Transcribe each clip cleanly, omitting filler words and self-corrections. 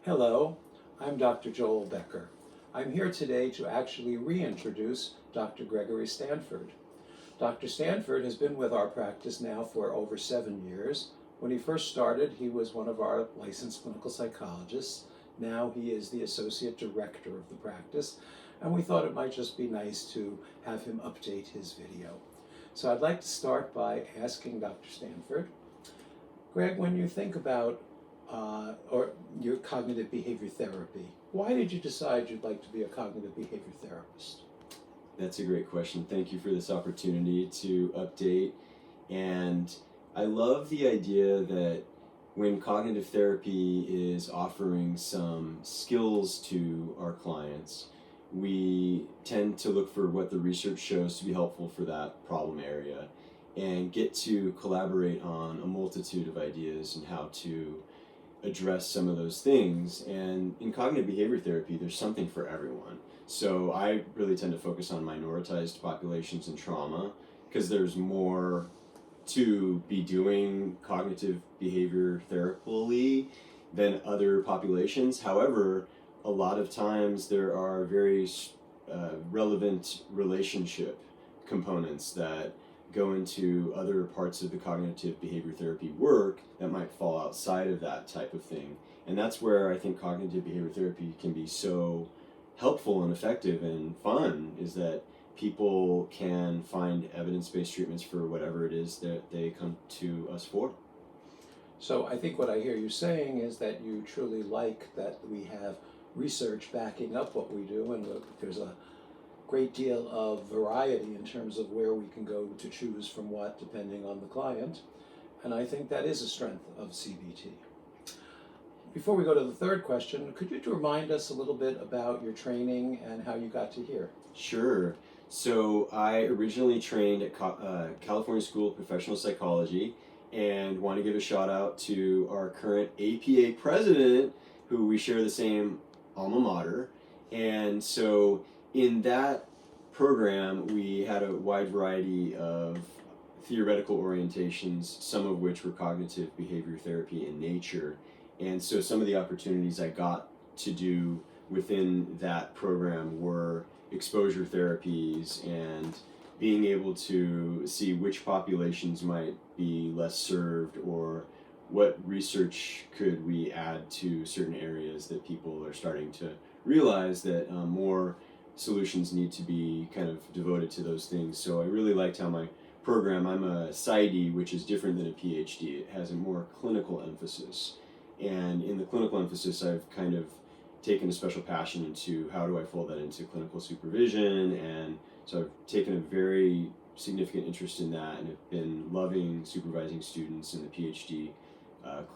Hello, I'm Dr. Joel Becker. I'm here today to actually reintroduce Dr. Gregory Stanford. Dr. Stanford has been with our practice now for over 7 years. When he first started, he was one of our licensed clinical psychologists. Now he is the associate director of the practice, and we thought it might just be nice to have him update his video. So I'd like to start by asking Dr. Stanford, Greg, when you think about or your cognitive behavior therapy, why did you decide you'd like to be a cognitive behavior therapist? That's a great question. Thank you for this opportunity to update. And I love the idea that when cognitive therapy is offering some skills to our clients, we tend to look for what the research shows to be helpful for that problem area and get to collaborate on a multitude of ideas and how to address some of those things. And in cognitive behavior therapy, there's something for everyone. So I really tend to focus on minoritized populations and trauma because there's more to be doing cognitive behavior therapy than other populations. However, a lot of times there are very relevant relationship components that go into other parts of the cognitive behavior therapy work that might fall outside of that type of thing. And that's where I think cognitive behavior therapy can be so helpful and effective and fun, is that people can find evidence-based treatments for whatever it is that they come to us for. So I think what I hear you saying is that you truly like that we have research backing up what we do, and there's a great deal of variety in terms of where we can go to choose from what depending on the client. And I think that is a strength of CBT. Before we go to the third question, could you remind us a little bit about your training and how you got to here? Sure. So I originally trained at California School of Professional Psychology, and want to give a shout out to our current APA president, who we share the same alma mater. And so in that program, we had a wide variety of theoretical orientations, some of which were cognitive behavior therapy in nature. And so some of the opportunities I got to do within that program were exposure therapies and being able to see which populations might be less served, or what research could we add to certain areas that people are starting to realize that more solutions need to be kind of devoted to those things. So I really liked how my program, I'm a PsyD, which is different than a PhD. It has a more clinical emphasis. And in the clinical emphasis, I've kind of taken a special passion into how do I fold that into clinical supervision. And so I've taken a very significant interest in that and have been loving supervising students in the PhD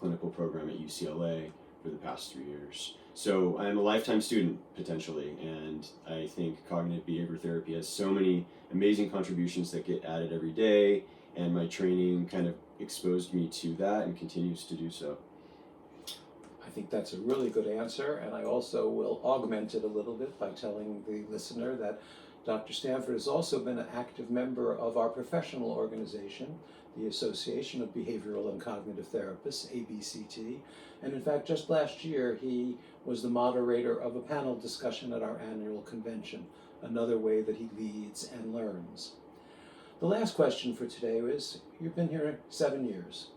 clinical program at UCLA for the past 3 years. So I'm a lifetime student, potentially, and I think cognitive behavior therapy has so many amazing contributions that get added every day, and my training kind of exposed me to that and continues to do so. I think that's a really good answer, and I also will augment it a little bit by telling the listener that Dr. Stanford has also been an active member of our professional organization, the Association of Behavioral and Cognitive Therapists, ABCT, and in fact just last year he was the moderator of a panel discussion at our annual convention, another way that he leads and learns. The last question for today is, you've been here 7 years.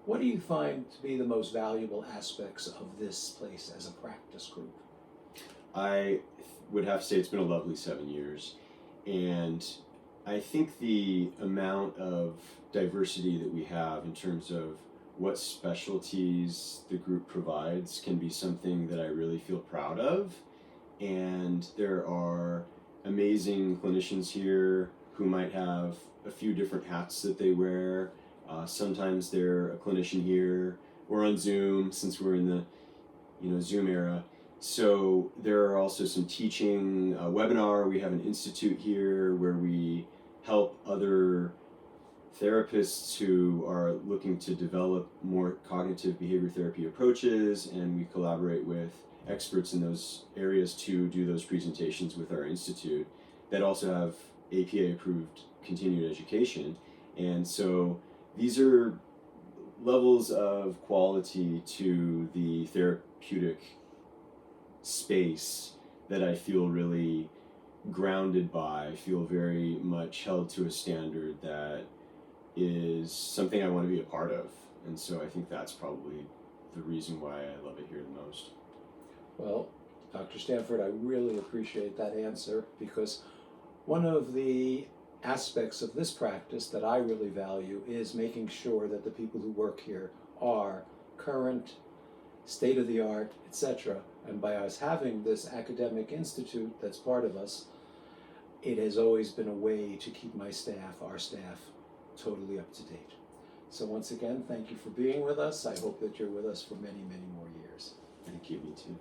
What do you find to be the most valuable aspects of this place as a practice group? I would have to say it's been a lovely 7 years, and I think the amount of diversity that we have in terms of what specialties the group provides can be something that I really feel proud of. And there are amazing clinicians here who might have a few different hats that they wear. Sometimes they're a clinician here or on Zoom, since we're in the Zoom era. So there are also some teaching webinar. We have an institute here where we help other therapists who are looking to develop more cognitive behavior therapy approaches, and we collaborate with experts in those areas to do those presentations with our institute that also have APA approved continued education. And so these are levels of quality to the therapeutic space that I feel really grounded by, feel very much held to a standard that is something I want to be a part of. And so I think that's probably the reason why I love it here the most. Well, Dr. Stanford, I really appreciate that answer, because one of the aspects of this practice that I really value is making sure that the people who work here are current, state-of-the-art, etc. And by us having this academic institute that's part of us, it has always been a way to keep my staff, our staff, totally up to date. So once again, thank you for being with us. I hope that you're with us for many, many more years. Thank you, me too.